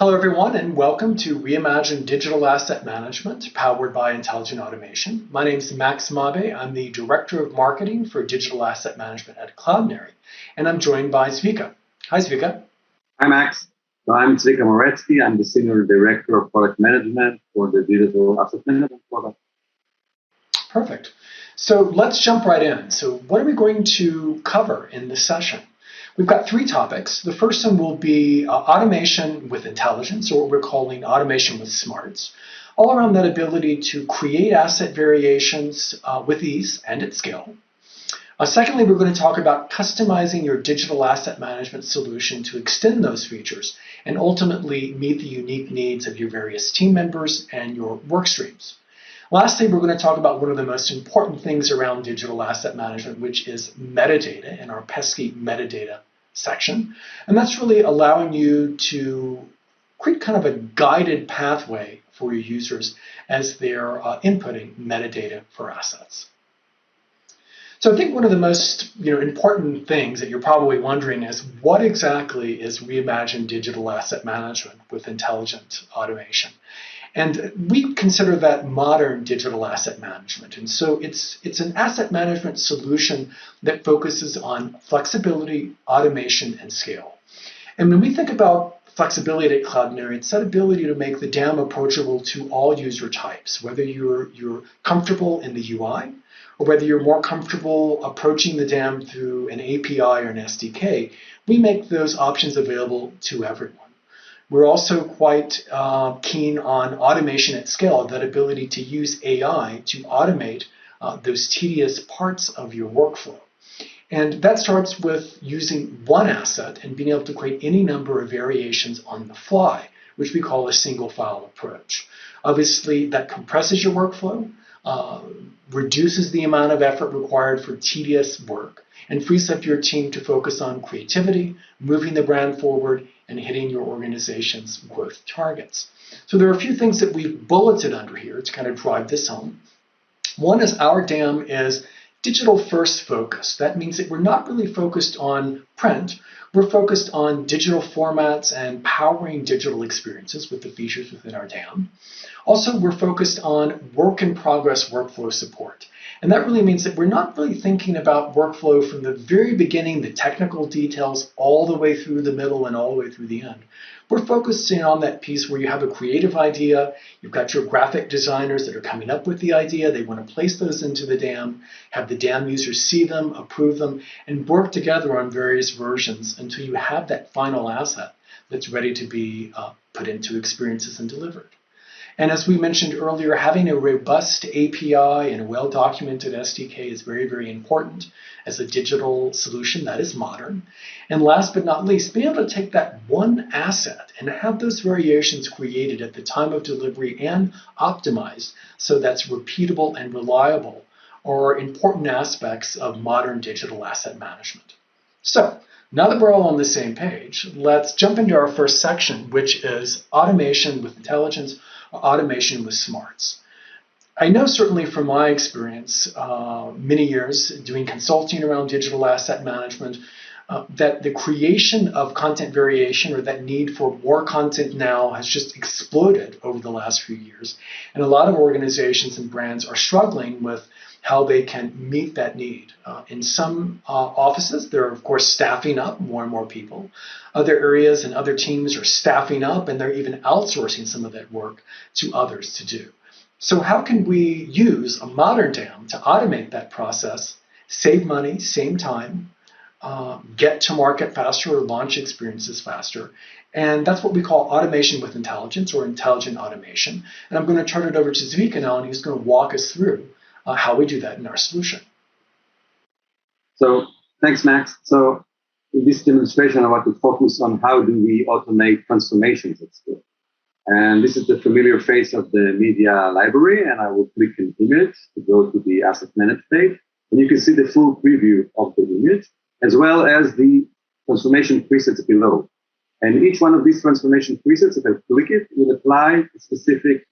Hello, everyone, and welcome to Reimagined Digital Asset Management, powered by Intelligent Automation. My name is Max Mabe. I'm the Director of Marketing for Digital Asset Management at Cloudinary, and I'm joined by Zvika. Hi, Zvika. Hi, Max. So I'm Zvika Moretsky. I'm the Senior Director of Product Management for the Digital Asset Management product. Perfect. So let's jump right in. So what are we going to cover in this session? We've got three topics. The first one will be automation with intelligence, or what we're calling automation with smarts, all around that ability to create asset variations with ease and at scale. Secondly, we're going to talk about customizing your digital asset management solution to extend those features and ultimately meet the unique needs of your various team members and your work streams. Lastly, we're going to talk about one of the most important things around digital asset management, which is metadata in our pesky metadata section. And that's really allowing you to create kind of a guided pathway for your users as they're inputting metadata for assets. So I think one of the most important things that you're probably wondering is what exactly is reimagined digital asset management with intelligent automation? And we consider that modern digital asset management. And so it's an asset management solution that focuses on flexibility, automation, and scale. And when we think about flexibility at Cloudinary, it's that ability to make the DAM approachable to all user types, whether you're comfortable in the UI, or whether you're more comfortable approaching the DAM through an API or an SDK, we make those options available to everyone. We're also quite keen on automation at scale, that ability to use AI to automate those tedious parts of your workflow. And that starts with using one asset and being able to create any number of variations on the fly, which we call a single file approach. Obviously, that compresses your workflow, reduces the amount of effort required for tedious work, and frees up your team to focus on creativity, moving the brand forward, and hitting your organization's growth targets. So there are a few things that we've bulleted under here to kind of drive this home. One is our DAM is digital first focused. That means that we're not really focused on print. We're focused on digital formats and powering digital experiences with the features within our DAM. Also, we're focused on work in progress workflow support. And that really means that we're not really thinking about workflow from the very beginning, the technical details, all the way through the middle and all the way through the end. We're focusing on that piece where you have a creative idea, you've got your graphic designers that are coming up with the idea, they want to place those into the DAM, have the DAM users see them, approve them, and work together on various versions until you have that final asset that's ready to be put into experiences and delivered. And as we mentioned earlier, having a robust API and a well-documented SDK is very, very important as a digital solution that is modern. And last but not least, being able to take that one asset and have those variations created at the time of delivery and optimized so that's repeatable and reliable are important aspects of modern digital asset management. So now that we're all on the same page, let's jump into our first section, which is automation with intelligence, automation with smarts. I know certainly from my experience, many years doing consulting around digital asset management, that the creation of content variation or that need for more content now has just exploded over the last few years. And a lot of organizations and brands are struggling with how they can meet that need. In some offices, they're of course staffing up more and more people. Other areas and other teams are staffing up and they're even outsourcing some of that work to others to do. So how can we use a modern DAM to automate that process, save money, save time, get to market faster or launch experiences faster? And that's what we call automation with intelligence or intelligent automation. And I'm going to turn it over to Zvika now, and he's going to walk us through how we do that in our solution. So thanks, Max. So in this demonstration, I want to focus on how do we automate transformations at scale. And this is the familiar face of the media library, and I will click an image to go to the asset management page. And you can see the full preview of the image, as well as the transformation presets below. And each one of these transformation presets, if I click it, will apply a specific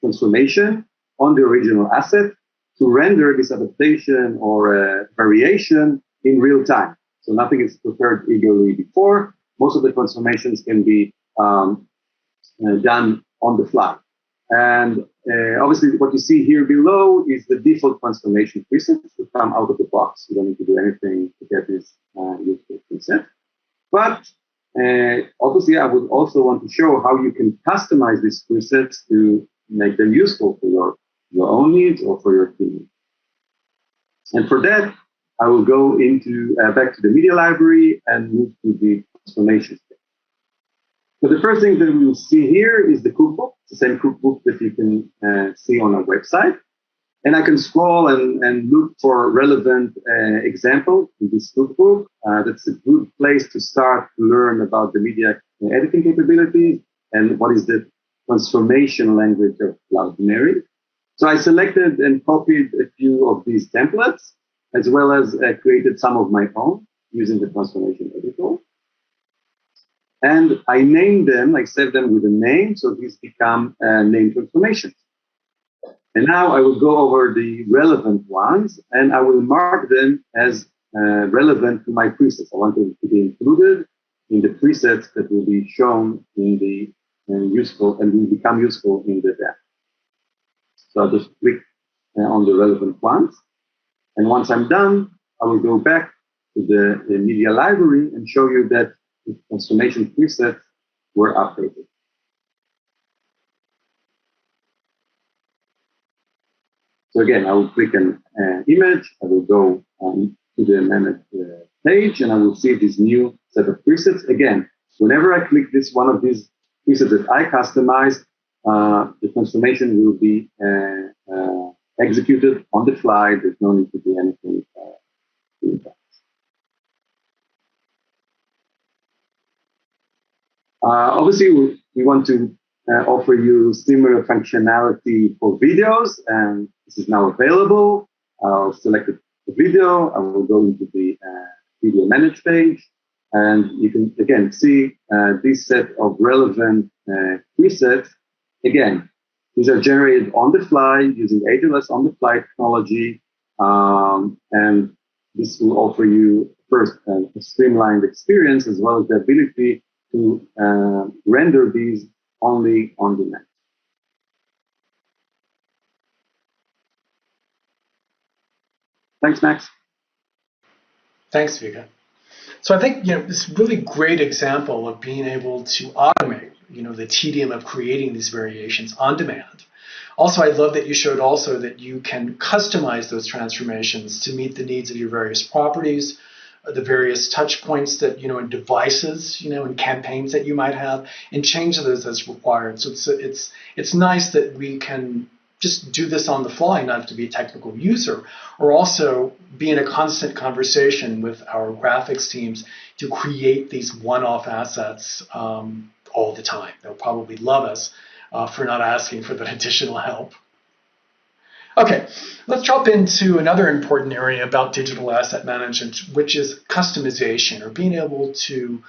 transformation on the original asset to render this adaptation or variation in real time. So nothing is prepared eagerly before. Most of the transformations can be done on the fly. And obviously, what you see here below is the default transformation presets that come out of the box. You don't need to do anything to get this useful preset. But obviously, I would also want to show how you can customize these presets to make them useful for your own needs or for your team. And for that, I will go into back to the media library and move to the transformation stage. So the first thing that we will see here is the cookbook, the same cookbook that you can see on our website. And I can scroll and look for relevant example in this cookbook. That's a good place to start to learn about the media editing capabilities and what is the transformation language of Cloudinary. So I selected and copied a few of these templates, as well as created some of my own using the transformation editor. And I named them, I set them with a name, so these become name transformations. And now I will go over the relevant ones, and I will mark them as relevant to my presets. I want them to be included in the presets that will be shown in the useful and will become useful in the demo. So I'll just click on the relevant ones. And once I'm done, I will go back to the media library and show you that the transformation presets were updated. So again, I will click an image. I will go to the manage page, and I will see this new set of presets. Again, whenever I click this one of these presets that I customized, the transformation will be executed on the fly. There's no need to do anything. Obviously, we want to offer you similar functionality for videos, and this is now available. I'll select the video. I will go into the video manage page, and you can again see this set of relevant presets. Again, these are generated on the fly using AWS on the fly technology, and this will offer you first a streamlined experience as well as the ability to render these only on demand. Thanks, Max. Thanks, Vika. So I think this is a really great example of being able to automate the tedium of creating these variations on demand. Also, I love that you showed also that you can customize those transformations to meet the needs of your various properties, the various touch points that, and devices, and campaigns that you might have, and change those as required. So it's nice that we can just do this on the fly, not have to be a technical user, or also be in a constant conversation with our graphics teams to create these one-off assets all the time. They'll probably love us for not asking for that additional help. Okay, let's drop into another important area about digital asset management, which is customization, or being able to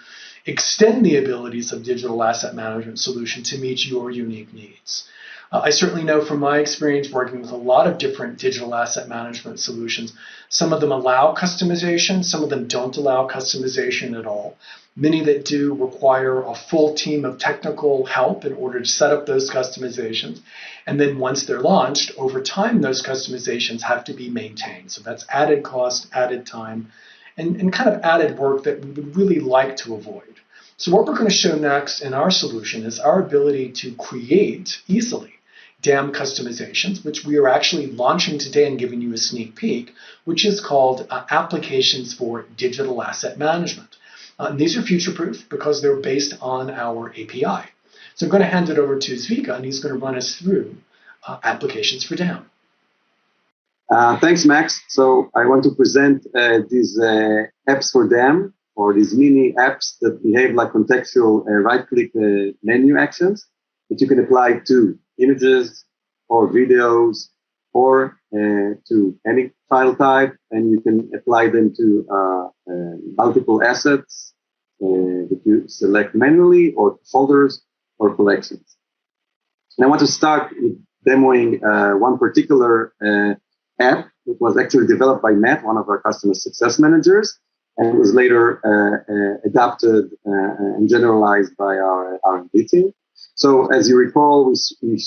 extend the abilities of digital asset management solution to meet your unique needs. I certainly know from my experience working with a lot of different digital asset management solutions, some of them allow customization, some of them don't allow customization at all. Many that do require a full team of technical help in order to set up those customizations. And then once they're launched, over time, those customizations have to be maintained. So that's added cost, added time, and kind of added work that we would really like to avoid. So what we're going to show next in our solution is our ability to create easily DAM customizations, which we are actually launching today and giving you a sneak peek, which is called Applications for Digital Asset Management. And these are future-proof because they're based on our API. So I'm going to hand it over to Zvika, and he's going to run us through Applications for DAM. Thanks, Max. So I want to present these apps for DAM, or these mini apps that behave like contextual right-click menu actions that you can apply to images or videos or to any file type, and you can apply them to multiple assets that you select manually, or folders or collections. And I want to start with demoing one particular app that was actually developed by Matt, one of our customer success managers. and was later adapted and generalized by our R&D team. So as you recall, we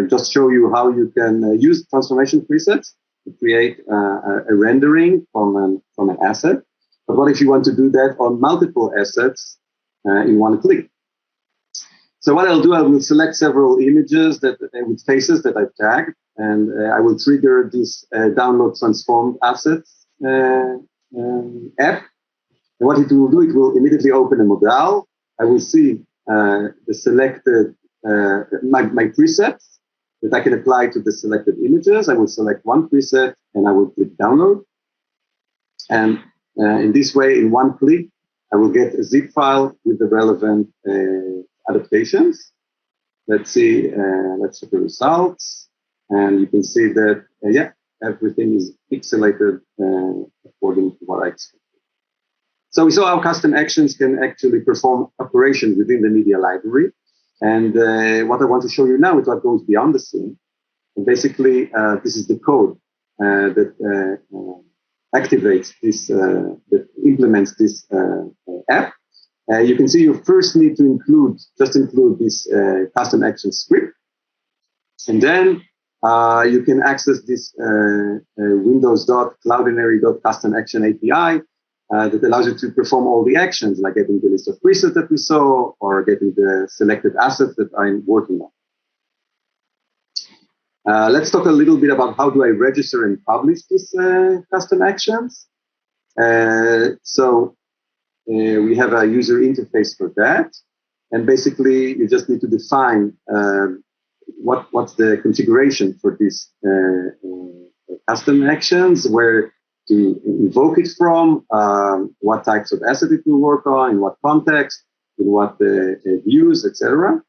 just show you how you can use transformation presets to create a rendering from an asset. But what if you want to do that on multiple assets in one click? So what I'll do, I will select several images with faces that I've tagged, and I will trigger this download transformed assets app. And what it will do, it will immediately open a modal. I will see the selected, my presets that I can apply to the selected images. I will select one preset and I will click download. And in this way, in one click, I will get a zip file with the relevant adaptations. Let's see, let's check the results. And you can see that, yeah, everything is pixelated according to what I expected. So we saw how custom actions can actually perform operations within the media library. And what I want to show you now is what goes beyond the scene. And basically, this is the code that activates this, that implements this app. You can see you first need to include this custom action script. And then you can access this windows.cloudinary.custom action API that allows you to perform all the actions, like getting the list of presets that we saw, or getting the selected assets that I'm working on. Let's talk a little bit about how do I register and publish these custom actions. So we have a user interface for that. And basically, you just need to define what's the configuration for these custom actions, where to invoke it from, what types of asset it will work on, in what context, in what views, etc.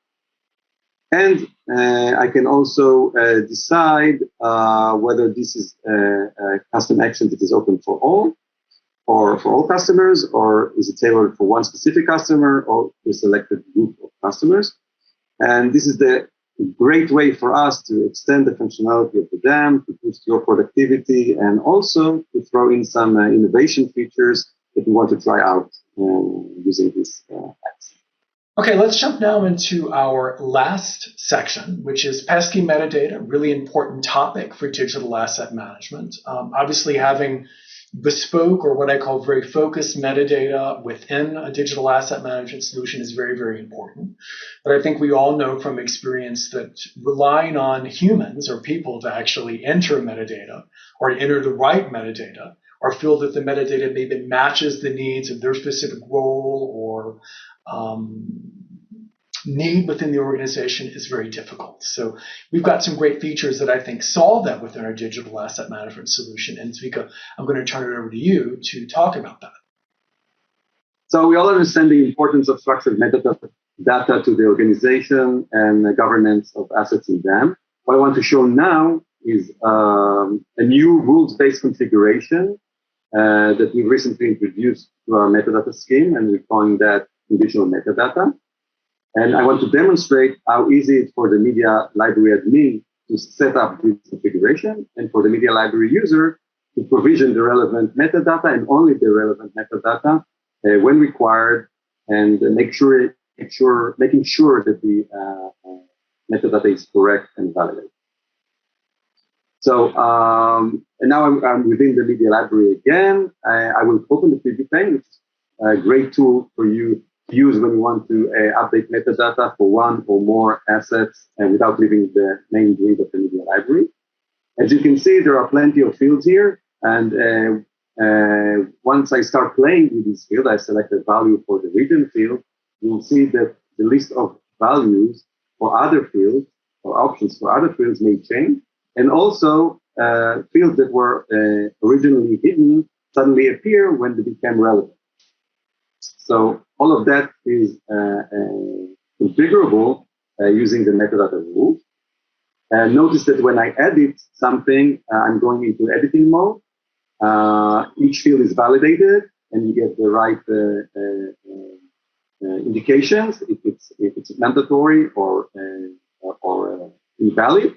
And I can also decide whether this is a custom action that is open for all, or for all customers, or is it tailored for one specific customer or a selected group of customers. And this is the great way for us to extend the functionality of the DAM, to boost your productivity, and also to throw in some innovation features that we want to try out using these apps. Okay, let's jump now into our last section, which is pesky metadata, really important topic for digital asset management. Obviously, having bespoke, or what I call very focused metadata within a digital asset management solution is very, very important. But I think we all know from experience that relying on humans or people to actually enter metadata or enter the right metadata, or feel that the metadata maybe matches the needs of their specific role or need within the organization is very difficult. So we've got some great features that I think solve that within our digital asset management solution. And Zvika, I'm going to turn it over to you to talk about that. So we all understand the importance of structured metadata to the organization and the governance of assets in them. What I want to show now is a new rules-based configuration that we recently introduced to our metadata scheme, and we're calling that conditional metadata. And I want to demonstrate how easy it is for the media library admin to set up this configuration, and for the media library user to provision the relevant metadata and only the relevant metadata when required, and making sure that the metadata is correct and valid. So, and now I'm within the media library again. I will open the preview pane, which is a great tool for you to use when you want to update metadata for one or more assets and without leaving the main grid of the media library. As you can see, there are plenty of fields here. And once I start playing with this field, I select a value for the region field. You'll see that the list of values for other fields or options for other fields may change. And also, fields that were originally hidden suddenly appear when they became relevant. So all of that is configurable using the metadata rules. And notice that when I edit something, I'm going into editing mode. Each field is validated, and you get the right indications if it's mandatory or invalid.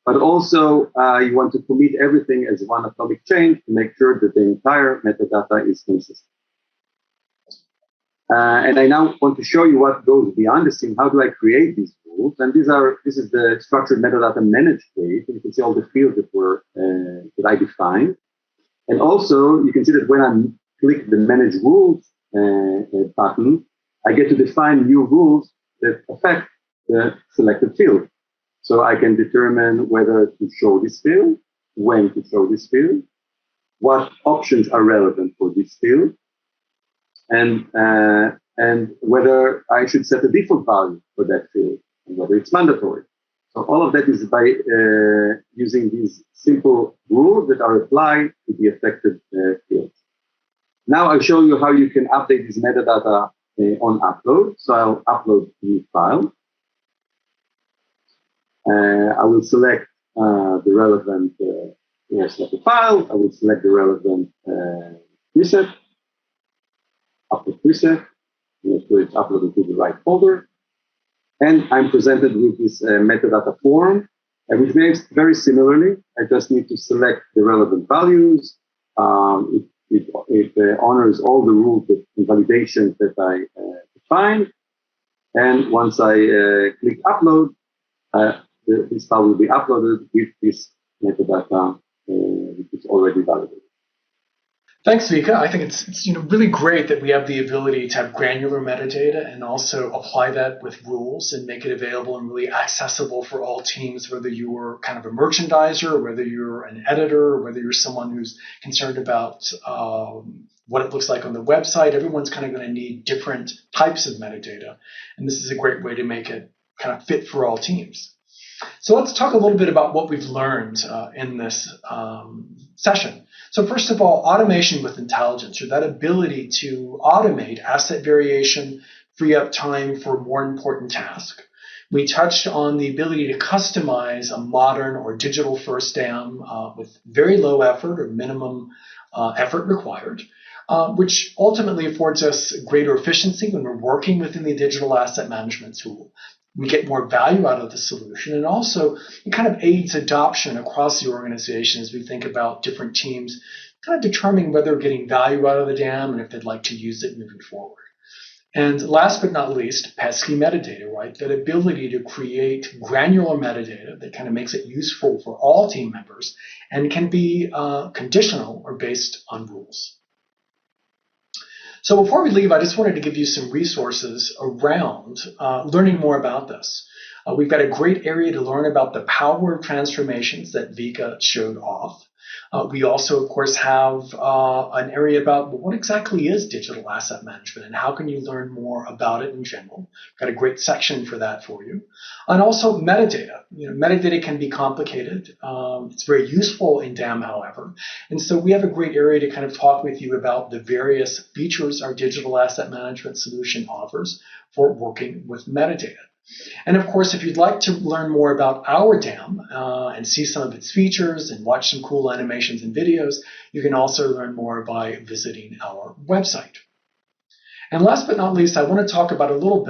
But also, you want to commit everything as one atomic chain to make sure that the entire metadata is consistent. And I now want to show you what goes beyond the scene. How do I create these rules? And this is the structured metadata manage page. You can see all the fields that I defined. And also, you can see that when I click the Manage Rules button, I get to define new rules that affect the selected field. So I can determine whether to show this field, when to show this field, what options are relevant for this field, and whether I should set a default value for that field, and whether it's mandatory. So all of that is by using these simple rules that are applied to the affected fields. Now I'll show you how you can update this metadata on upload. So I'll upload a new file. I will select the relevant select the file. I will select the relevant preset, upload preset, make sure it's uploaded to the right folder. And I'm presented with this metadata form, which behaves very similarly. I just need to select the relevant values. It honors all the rules and validations that I defined. And once I click upload, this file will be uploaded with this metadata, which is already validated. Thanks, Vika. I think it's really great that we have the ability to have granular metadata and also apply that with rules and make it available and really accessible for all teams, whether you're kind of a merchandiser, or whether you're an editor, or whether you're someone who's concerned about what it looks like on the website. Everyone's kind of going to need different types of metadata, and this is a great way to make it kind of fit for all teams. So let's talk a little bit about what we've learned in this session. So first of all, automation with intelligence, or that ability to automate asset variation, free up time for more important tasks. We touched on the ability to customize a modern or digital-first dam with very low effort or minimum effort required, which ultimately affords us greater efficiency when we're working within the digital asset management tool. We get more value out of the solution, and also it kind of aids adoption across the organization as we think about different teams kind of determining whether they're getting value out of the dam and if they'd like to use it moving forward. And last but not least, pesky metadata, right? That ability to create granular metadata that kind of makes it useful for all team members and can be conditional or based on rules. So before we leave, I just wanted to give you some resources around learning more about this. We've got a great area to learn about the power of transformations that Vika showed off. We also, of course, have an area about what exactly is digital asset management and how can you learn more about it in general. Got a great section for that for you. And also metadata. Metadata can be complicated. It's very useful in DAM, however. And so we have a great area to kind of talk with you about the various features our digital asset management solution offers for working with metadata. And of course, if you'd like to learn more about our DAM and see some of its features and watch some cool animations and videos, you can also learn more by visiting our website. And last but not least, I want to talk a little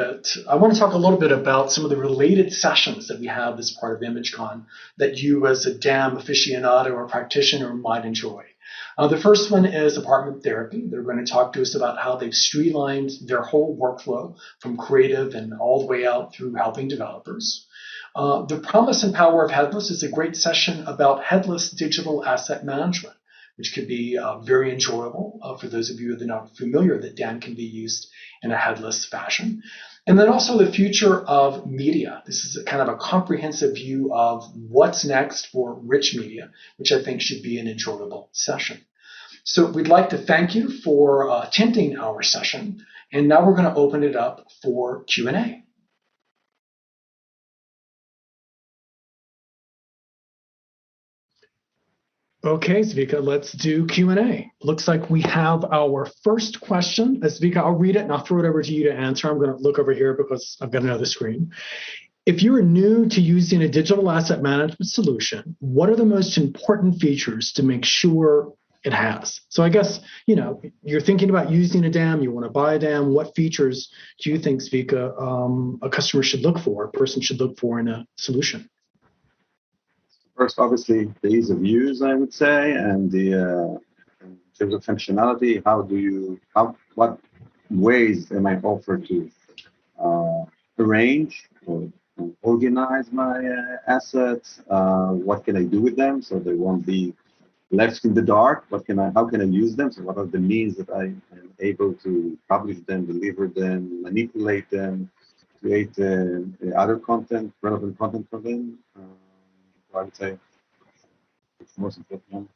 bit about some of the related sessions that we have as part of ImageCon that you as a DAM aficionado or practitioner might enjoy. The first one is apartment therapy. They're going to talk to us about how they've streamlined their whole workflow from creative and all the way out through helping developers. The promise and power of headless is a great session about headless digital asset management, which could be very enjoyable for those of you that are not familiar that DAM can be used in a headless fashion. And then also the future of media. This is kind of a comprehensive view of what's next for rich media, which I think should be an enjoyable session. So we'd like to thank you for attending our session. And now we're going to open it up for Q&A. Okay, Zvika, let's do Q&A. Looks like we have our first question. Zvika, I'll read it and I'll throw it over to you to answer. I'm going to look over here because I've got another screen. If you are new to using a digital asset management solution, what are the most important features to make sure it has? So I guess, you're thinking about using a DAM, you want to buy a DAM. What features do you think, Zvika, a customer should look for, a person should look for in a solution? First, obviously, the ease of use, I would say, and the in terms of functionality, what ways am I offer to arrange or organize my assets? What can I do with them so they won't be left in the dark? How can I use them? So what are the means that I am able to publish them, deliver them, manipulate them, create other content, relevant content for them? So I would say it's the most important one.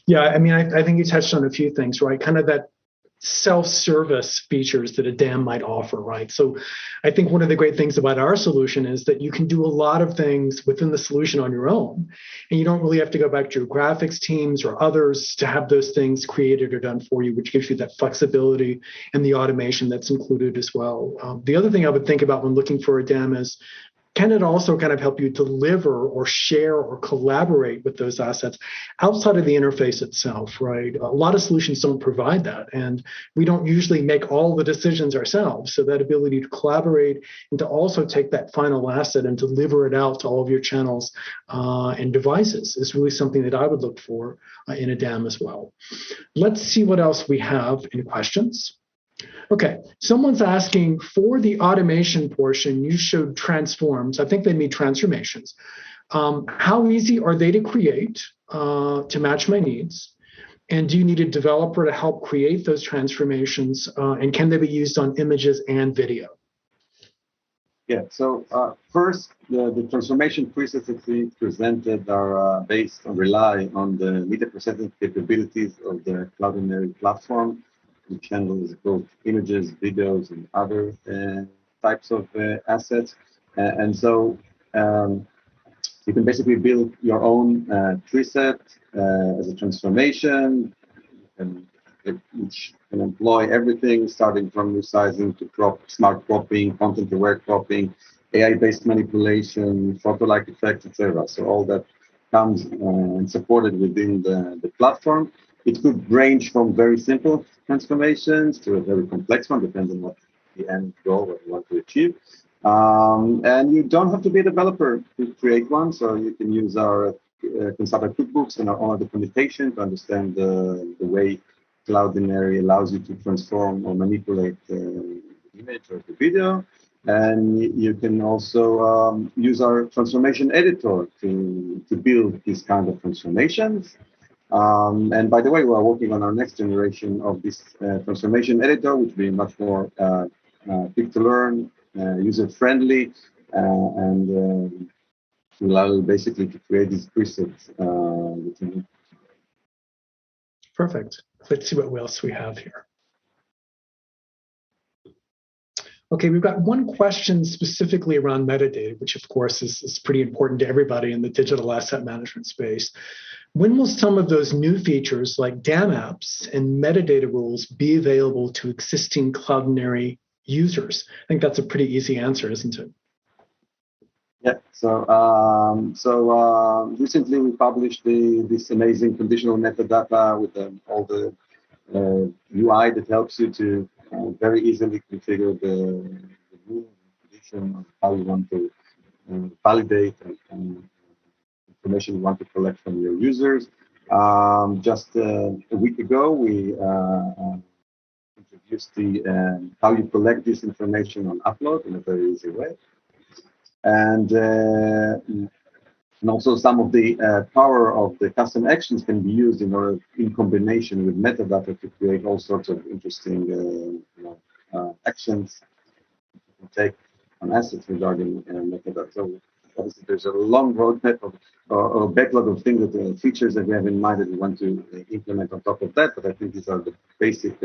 Yeah, I mean, I think you touched on a few things, right? Kind of that self-service features that a DAM might offer, right? So I think one of the great things about our solution is that you can do a lot of things within the solution on your own, and you don't really have to go back to your graphics teams or others to have those things created or done for you, which gives you that flexibility and the automation that's included as well. The other thing I would think about when looking for a DAM is, can it also kind of help you deliver or share or collaborate with those assets outside of the interface itself, right? A lot of solutions don't provide that, and we don't usually make all the decisions ourselves. So that ability to collaborate and to also take that final asset and deliver it out to all of your channels and devices is really something that I would look for in a DAM as well. Let's see what else we have in questions. Okay, someone's asking for the automation portion, you showed transforms. I think they mean transformations. How easy are they to create to match my needs? And do you need a developer to help create those transformations? And can they be used on images and video? Yeah, so first, the transformation presets that we presented are rely on the media processing capabilities of the Cloudinary platform, which handles both images, videos, and other types of assets. And so you can basically build your own preset as a transformation, and which can employ everything starting from resizing to smart cropping, content-aware cropping, AI-based manipulation, photo-like effects, etc. So all that comes and supported within the platform. It could range from very simple transformations to a very complex one, depending on what the end goal what you want to achieve. And you don't have to be a developer to create one, so you can use our consultant cookbooks and our own documentation to understand the way Cloudinary allows you to transform or manipulate the image or the video. And you can also use our transformation editor to build these kind of transformations. And by the way, we are working on our next generation of this transformation editor, which will be much more quick to learn, user-friendly, and allow basically to create these presets. Perfect. Let's see what else we have here. Okay, we've got one question specifically around metadata, which of course is pretty important to everybody in the digital asset management space. When will some of those new features like DAM apps and metadata rules be available to existing Cloudinary users? I think that's a pretty easy answer, isn't it? Yeah. So recently we published this amazing conditional metadata with all the UI that helps you to very easily configure the rule and condition of how you want to validate and information you want to collect from your users. Just a week ago, we introduced the how you collect this information on upload in a very easy way. And also some of the power of the custom actions can be used in combination with metadata to create all sorts of interesting actions you can take on assets regarding metadata. So obviously there's a long roadmap or backlog of things features that we have in mind that we want to implement on top of that. But I think these are the basic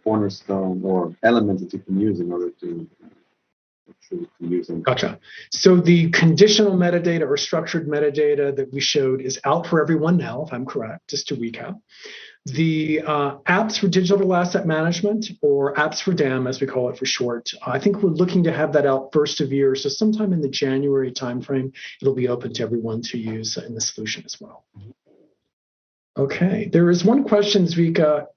cornerstone or elements that you can use in order to Gotcha. So the conditional metadata or structured metadata that we showed is out for everyone now, if I'm correct, just to recap. The apps for digital asset management, or apps for DAM, as we call it for short, I think we're looking to have that out first of year. So sometime in the January timeframe, it'll be open to everyone to use in the solution as well. Okay, there is one question, Zvika.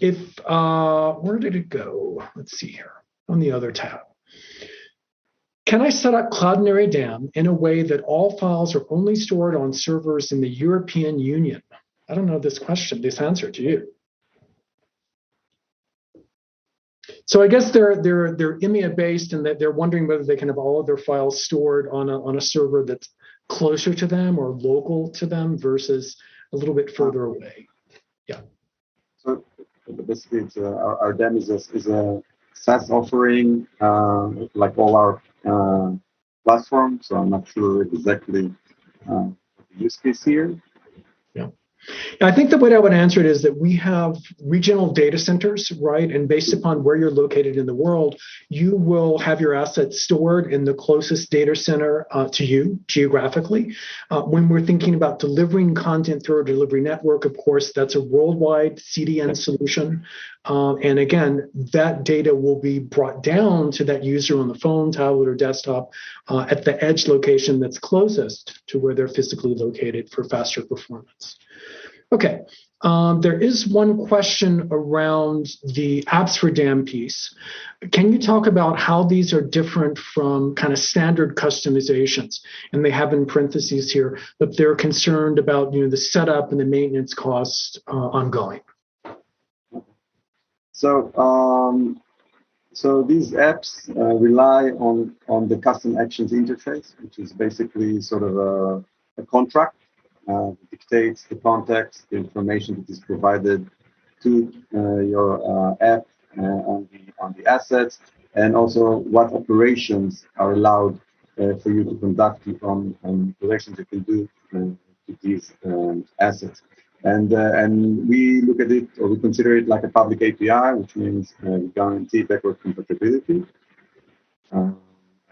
Where did it go? Let's see here on the other tab. Can I set up Cloudinary DAM in a way that all files are only stored on servers in the European Union? I don't know this answer to you. So I guess they're EMEA based, and that they're wondering whether they can have all of their files stored on a server that's closer to them or local to them versus a little bit further away. Yeah. So basically, it's, our DEM is a SaaS offering, like all our platforms. So I'm not sure exactly the use case here. Yeah. I think the way I would answer it is that we have regional data centers, right? And based upon where you're located in the world, you will have your assets stored in the closest data center to you geographically. When we're thinking about delivering content through a delivery network, of course, that's a worldwide CDN solution. And again, that data will be brought down to that user on the phone, tablet, or desktop at the edge location that's closest to where they're physically located for faster performance. Okay, there is one question around the apps for DAM piece. Can you talk about how these are different from kind of standard customizations? And they have in parentheses here that they're concerned about the setup and the maintenance costs ongoing. So these apps rely on the custom actions interface, which is basically sort of a contract. Dictates the context, the information that is provided to your app on the assets, and also what operations are allowed for you to conduct on operations you can do to these assets. And we look at it, or we consider it like a public API, which means we guarantee backward compatibility, and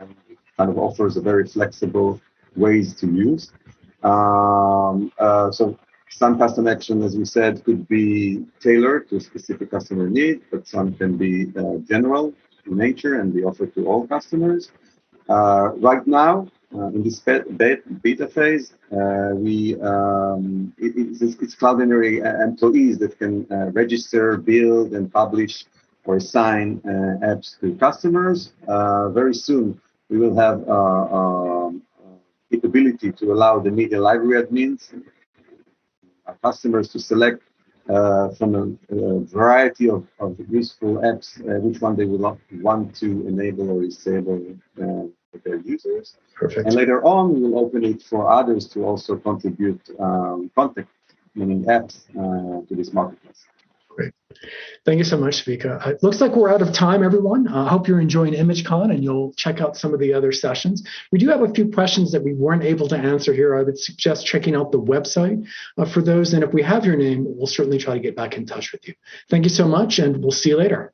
it kind of offers a very flexible ways to use. So some custom action, as we said, could be tailored to a specific customer need, but some can be general in nature and be offered to all customers. Right now, in this beta phase, it's Cloudinary employees that can register, build, and publish or assign apps to customers. Very soon, we will have capability to allow the media library admins, our customers, to select from a variety of useful apps which one they will want to enable or disable for their users. Perfect. And later on, we will open it for others to also contribute content, meaning apps, to this marketplace. Great. Thank you so much, Vika. It looks like we're out of time, everyone. I hope you're enjoying ImageCon and you'll check out some of the other sessions. We do have a few questions that we weren't able to answer here. I would suggest checking out the website for those. And if we have your name, we'll certainly try to get back in touch with you. Thank you so much, and we'll see you later.